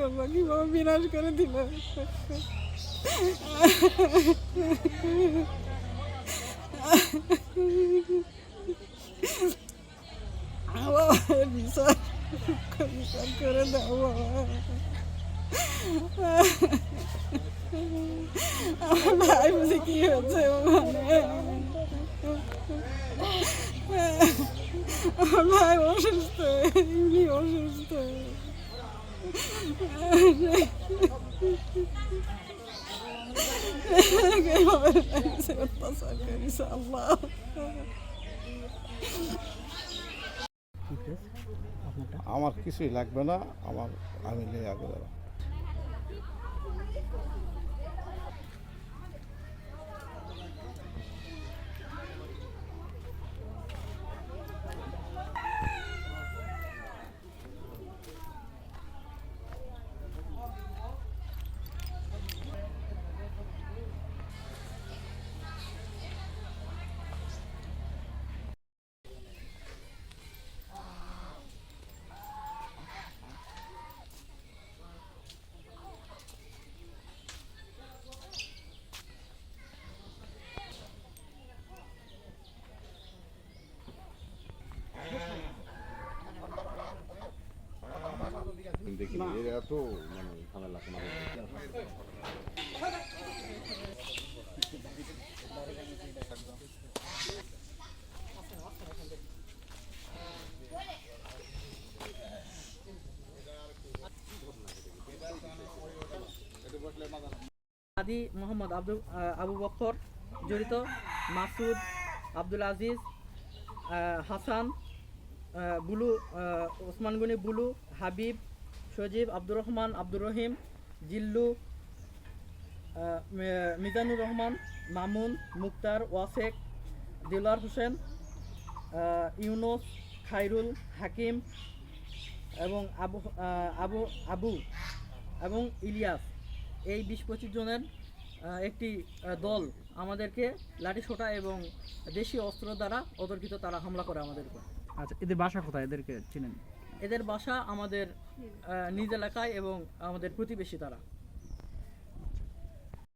করলো, কিভাবে বিনাশ করে দিল। বিচার বিচার করে দাও বাবা। আমার ভাই বুঝি কি হচ্ছে ওখানে, আমার ভাই অসুস্থ, এমনি অসুস্থ। অত্যাচার করিস আল্লাহ। আমার কিছুই লাগবে না, আমি লেয়া করে দেবো। দেখিনি এর এত মানে ঝামেলা কোনো আদি মোহাম্মদ আবু বকর জড়িত, মাসুদ, আব্দুল আজিজ, হাসান, বুলু, ওসমান গনি বুলু, হাবিব, সজীব, আব্দুর রহমান, আব্দুর রহিম, জিল্লু, মিজানুর রহমান, মামুন, মুক্তার, ওয়াসেক, দিলওয়ার হোসেন, ইউনুস, খায়রুল, হাকিম এবং আবু এবং ইলিয়াস, এই 20-25 জনের একটি দল আমাদেরকে লাঠিসোঁটা এবং দেশীয় অস্ত্র দ্বারা অতর্কিত তারা হামলা করে আমাদের উপর। আচ্ছা, এদের বাসা কোথায়, এদেরকে চিনেন? এদের বাসা আমাদের নিজ এলাকায় এবং আমাদের প্রতিবেশী তারা।